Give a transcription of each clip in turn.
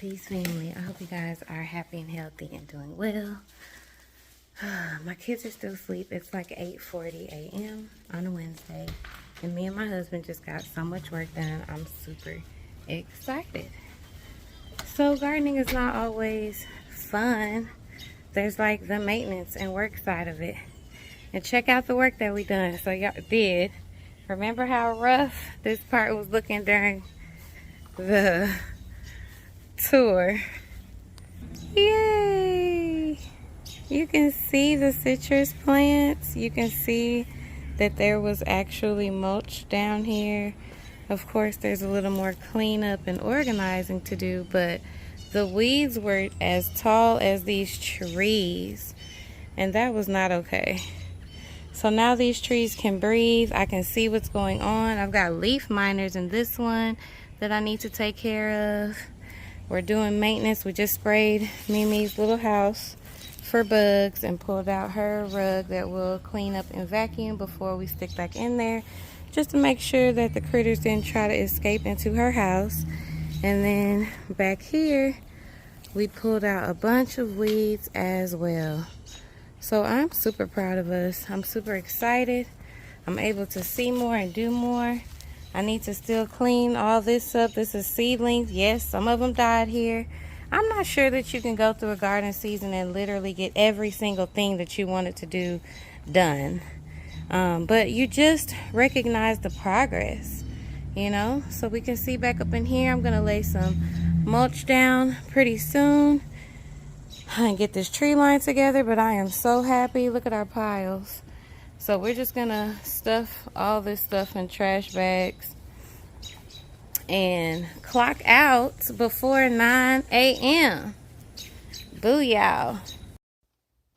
Peace, family. I hope you guys are happy and healthy and doing well. My kids are still asleep. It's like 8:40 a.m. on a Wednesday. And me and my husband just got so much work done. I'm super excited. So gardening is not always fun. There's like the maintenance and work side of it. And check out the work that we done. So y'all did. Remember how rough this part was looking during the tour? Yay! You can see the citrus plants. You can see that there was actually mulch down here. Of course, there's a little more cleanup and organizing to do, but the weeds were as tall as these trees, and that was not okay. So now these trees can breathe. I can see what's going on. I've got leaf miners in this one that I need to take care of. We're doing maintenance. We just sprayed Mimi's little house for bugs and pulled out her rug that we'll clean up and vacuum before we stick back in there, just to make sure that the critters didn't try to escape into her house. And then back here, we pulled out a bunch of weeds as well. So I'm super proud of us. I'm super excited. I'm able to see more and do more. I need to still clean all this up. This is seedlings. Yes, some of them died here. I'm not sure that you can go through a garden season and literally get every single thing that you wanted to do done. But you just recognize the progress, you know? So we can see back up in here. I'm gonna lay some mulch down pretty soon and get this tree line together, but I am so happy. Look at our piles. So we're just gonna stuff all this stuff in trash bags and clock out before 9 a.m. Booyah.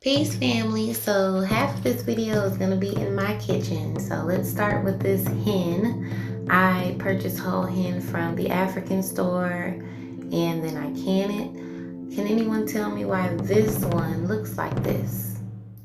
Peace, family. So half of this video is gonna be in my kitchen. So let's start with this hen. I purchased whole hen from the African store, and then I can it. Can anyone tell me why this one looks like this?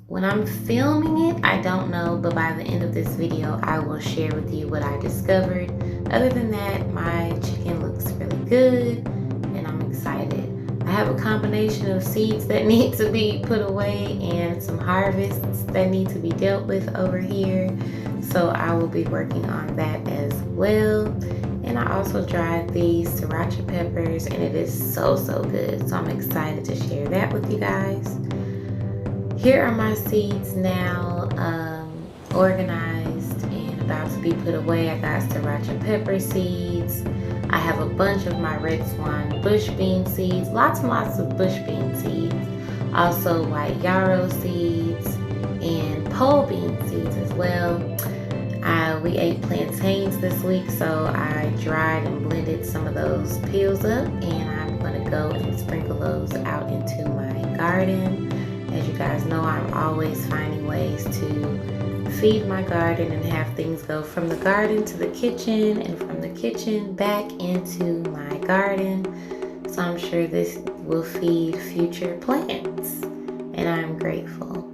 When I'm filming it, I don't know, but by the end of this video, I will share with you what I discovered. Other than that, my chicken looks really good, and I'm excited. I have a combination of seeds that need to be put away and some harvests that need to be dealt with over here. So I will be working on that as well. And I also dried these sriracha peppers, and it is so good. So I'm excited to share that with you guys. Here are my seeds now, organized and about to be put away. I got sriracha pepper seeds. I have a bunch of my red swan bush bean seeds, lots and lots of bush bean seeds. Also white yarrow seeds and pole bean seeds as well. We ate plantains this week, so I dried and blended some of those peels up, and I'm gonna go and sprinkle those out into my garden. As you guys know, I'm always finding ways to feed my garden and have things go from the garden to the kitchen and from the kitchen back into my garden. So I'm sure this will feed future plants, and I'm grateful.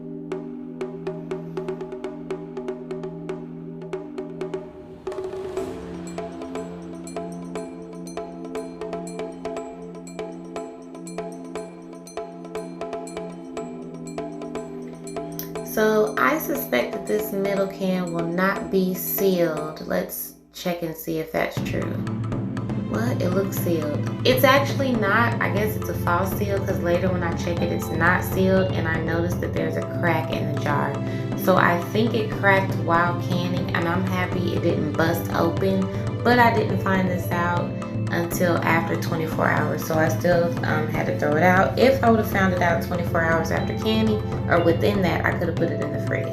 So I suspect that this middle can will not be sealed. Let's check and see if that's true. What? It looks sealed. It's actually not. I guess it's a false seal, because later when I check it, it's not sealed, and I noticed that there's a crack in the jar. So I think it cracked while canning, and I'm happy it didn't bust open, but I didn't find this out until after 24 hours. So I still had to throw it out. If I would have found it out 24 hours after canning, or within that, I could have put it in the fridge.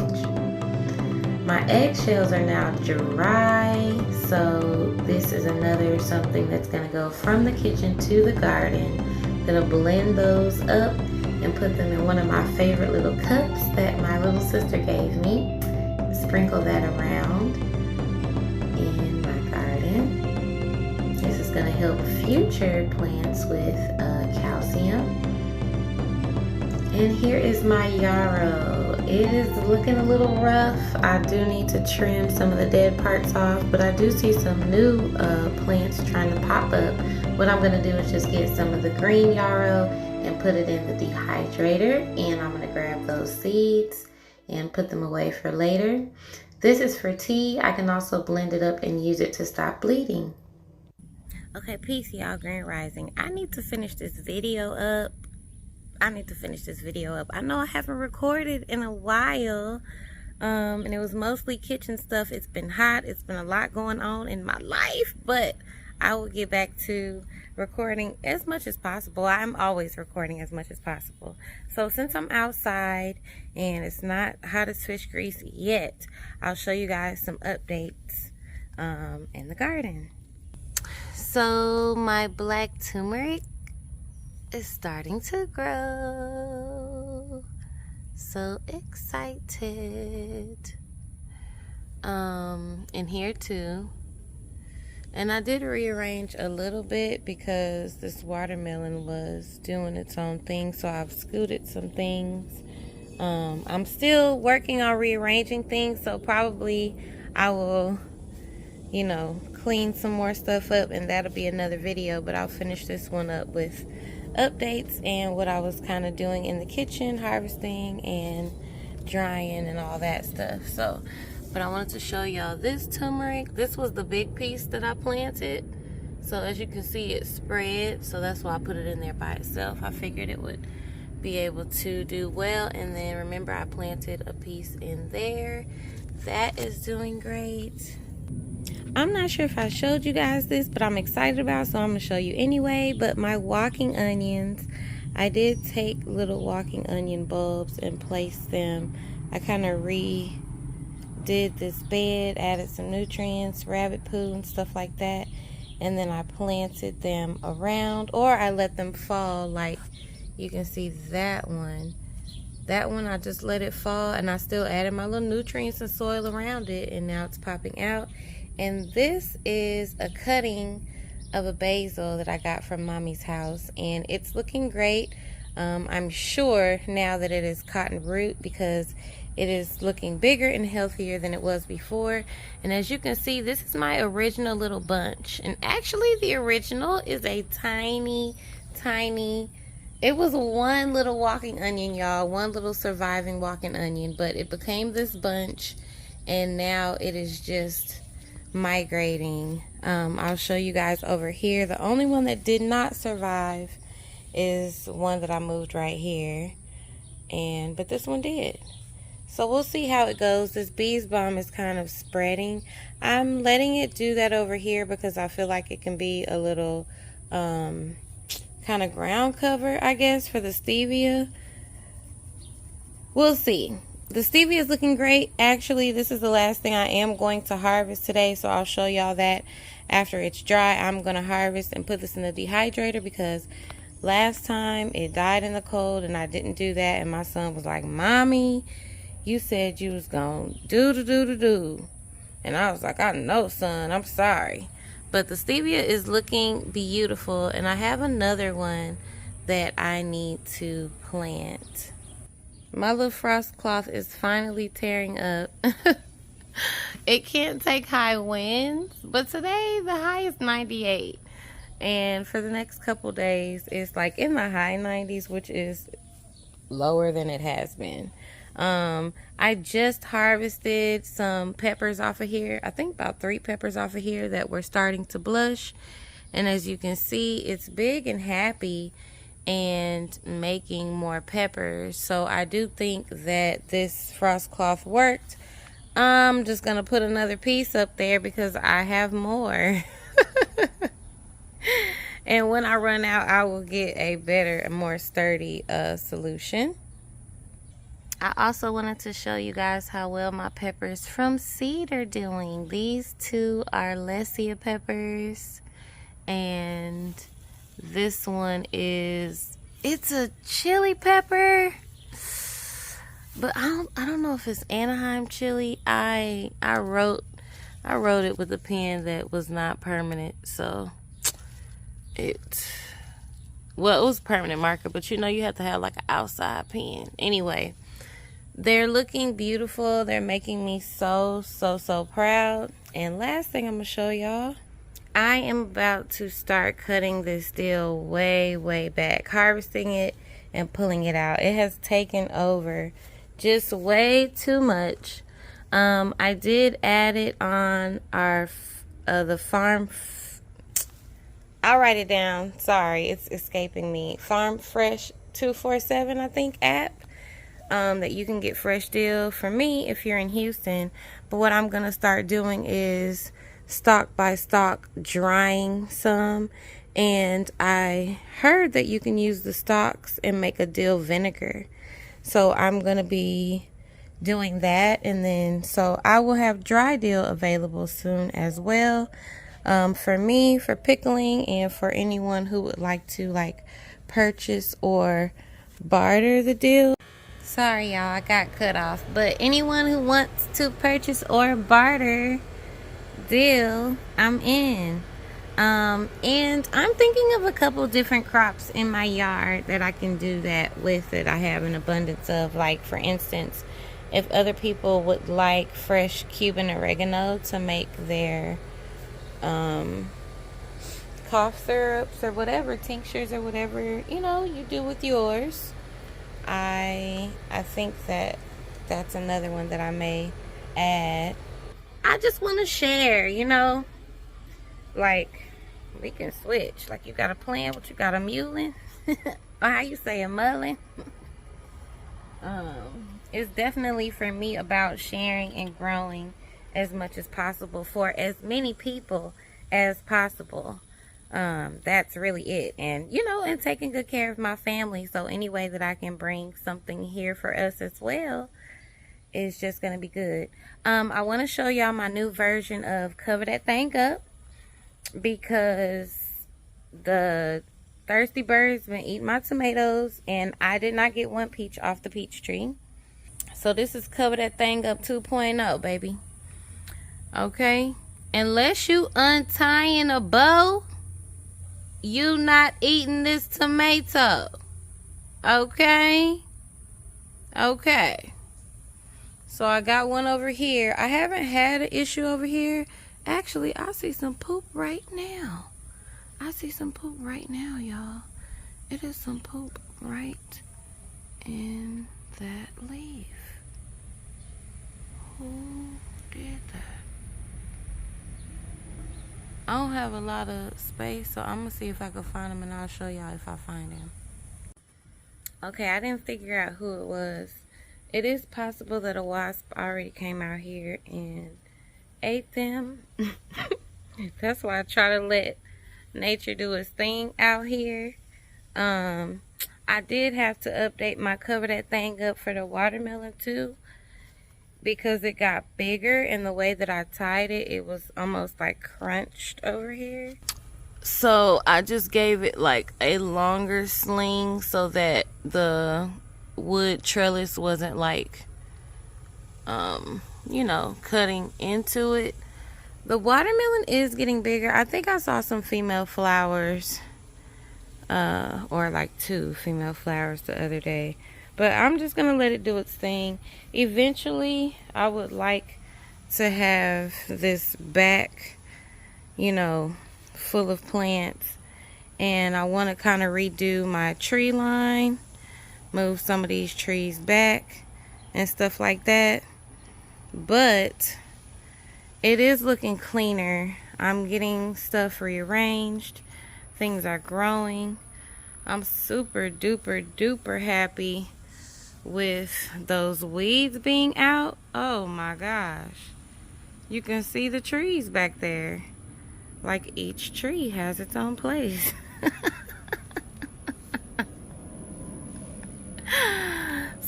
My eggshells are now dry, so this is another something that's gonna go from the kitchen to the garden. Gonna blend those up and put them in one of my favorite little cups that my little sister gave me. Sprinkle that around in my garden. This is gonna help future plants with calcium. And here is my yarrow. It is looking a little rough. I do need to trim some of the dead parts off, but I do see some new plants trying to pop up. what I'm going to do is just get some of the green yarrow and put it in the dehydrator, and I'm going to grab those seeds and put them away for later. This is for tea. I can also blend it up and use it to stop bleeding. Okay, peace, y'all. Grand Rising. I need to finish this video up. I know I haven't recorded in a while. And it was mostly kitchen stuff. It's been hot. It's been a lot going on in my life, but I will get back to recording as much as possible. I'm always recording as much as possible. So since I'm outside and it's not hot as fish grease yet, I'll show you guys some updates in the garden. So my black turmeric is starting to grow. So excited. And here too. And I did rearrange a little bit because this watermelon was doing its own thing, so I've scooted some things. I'm still working on rearranging things, so probably I will, you know, clean some more stuff up, and that'll be another video. But I'll finish this one up with updates and what I was kind of doing in the kitchen, harvesting and drying and all that stuff. So, but I wanted to show y'all this turmeric. This was the big piece that I planted. So as you can see, it spread. So that's why I put it in there by itself. I figured it would be able to do well. And then remember, I planted a piece in there. That is doing great. I'm not sure if I showed you guys this, but I'm excited about it, so I'm going to show you anyway. But my walking onions, I did take little walking onion bulbs and place them. I kind of redid this bed, added some nutrients, rabbit poo and stuff like that. And then I planted them around, or I let them fall, like you can see that one. That one, I just let it fall, and I still added my little nutrients and soil around it, and now it's popping out. And this is a cutting of a basil that I got from Mommy's house, and it's looking great. I'm sure now that it is cotton root, because it is looking bigger and healthier than it was before. And as you can see, this is my original little bunch. And actually, the original is a tiny, it was one little walking onion, y'all. One little surviving walking onion. But it became this bunch, and now it is just migrating. I'll show you guys over here. The only one that did not survive is one that I moved right here, but this one did. So we'll see how it goes. This bees balm is kind of spreading. I'm letting it do that over here because I feel like it can be a little kind of ground cover, I guess, for the stevia. We'll see. The stevia is looking great. Actually, this is the last thing I am going to harvest today, so I'll show y'all that after it's dry. I'm going to harvest and put this in the dehydrator because last time it died in the cold and I didn't do that, and my son was like, "Mommy, you said you was going to do." And I was like, "I know, son, I'm sorry." But the stevia is looking beautiful, and I have another one that I need to plant. My little frost cloth is finally tearing up. It can't take high winds, but today the high is 98. And for the next couple days, it's like in the high 90s, which is lower than it has been. I just harvested some peppers off of here. I think about 3 peppers off of here that were starting to blush. And as you can see, it's big and happy and making more peppers. So I do think that this frost cloth worked. I'm just gonna put another piece up there because I have more. And when I run out, I will get a better and more sturdy solution. I also wanted to show you guys how well my peppers from seed are doing. These 2 are Lesia peppers, and this one is, it's a chili pepper, but I don't know if it's Anaheim chili. I wrote it with a pen that was not permanent, so it was permanent marker, but you know you have to have like an outside pen. Anyway, they're looking beautiful. They're making me so proud. And last thing I'm gonna show y'all I am about to start cutting this deal way back, harvesting it and pulling it out. It has taken over just way too much. I did add it on our the farm. I'll write it down. Sorry, it's escaping me. Farm Fresh 247, I think, app. That you can get fresh deal for me if you're in Houston. But what I'm gonna start doing is stock by stock drying some, and I heard that you can use the stalks and make a dill vinegar. So I'm gonna be doing that, and then so I will have dry dill available soon as well, for me, for pickling, and for anyone who would like to purchase or barter the dill. Sorry y'all, I got cut off, but anyone who wants to purchase or barter dill, I'm in. And I'm thinking of a couple different crops in my yard that I can do that with, that I have an abundance of. Like, for instance, if other people would like fresh Cuban oregano to make their cough syrups or whatever, tinctures or whatever, you know, you do with yours, I think that that's another one that I may add. I just want to share, you know, like, we can switch. Like, you got a plan, what you got, a mulling? Or how you say, a mulling? It's definitely for me about sharing and growing as much as possible for as many people as possible. That's really it. And, you know, and taking good care of my family. So any way that I can bring something here for us as well is just going to be good. I want to show y'all my new version of Cover That Thing Up, because the thirsty birds been eating my tomatoes and I did not get one peach off the peach tree. So this is Cover That Thing Up 2.0, baby. Okay? Unless you untying a bow, you not eating this tomato. Okay? Okay. So I got one over here. I haven't had an issue over here. Actually, I see some poop right now. I see some poop right now, y'all. It is some poop right in that leaf. Who did that? I don't have a lot of space, so I'm gonna see if I can find them, and I'll show y'all if I find them. Okay, I didn't figure out who it was. It is possible that a wasp already came out here and ate them. That's why I try to let nature do its thing out here. I did have to update my Cover That Thing Up for the watermelon too, because it got bigger, and the way that I tied it, it was almost like crunched over here. So I just gave it like a longer sling so that the wood trellis wasn't like, you know, cutting into it. The watermelon is getting bigger. I think I saw some female flowers, or like 2 female flowers the other day. But I'm just going to let it do its thing. Eventually, I would like to have this back, you know, full of plants. And I want to kind of redo my tree line. Move some of these trees back and stuff like that. But it is looking cleaner. I'm getting stuff rearranged. Things are growing. I'm super duper duper happy with those weeds being out. Oh my gosh. You can see the trees back there. Like, each tree has its own place.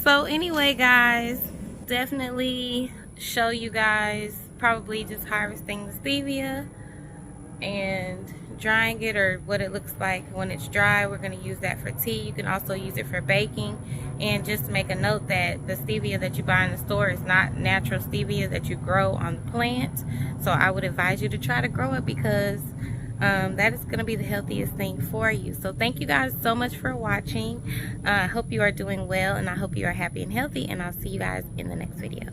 So anyway, guys, definitely show you guys probably just harvesting the stevia and drying it, or what it looks like when it's dry. We're going to use that for tea. You can also use it for baking. And just make a note that the stevia that you buy in the store is not natural stevia that you grow on the plant. So I would advise you to try to grow it, because that is going to be the healthiest thing for you. So thank you guys so much for watching. I hope you are doing well, and I hope you are happy and healthy, and I'll see you guys in the next video.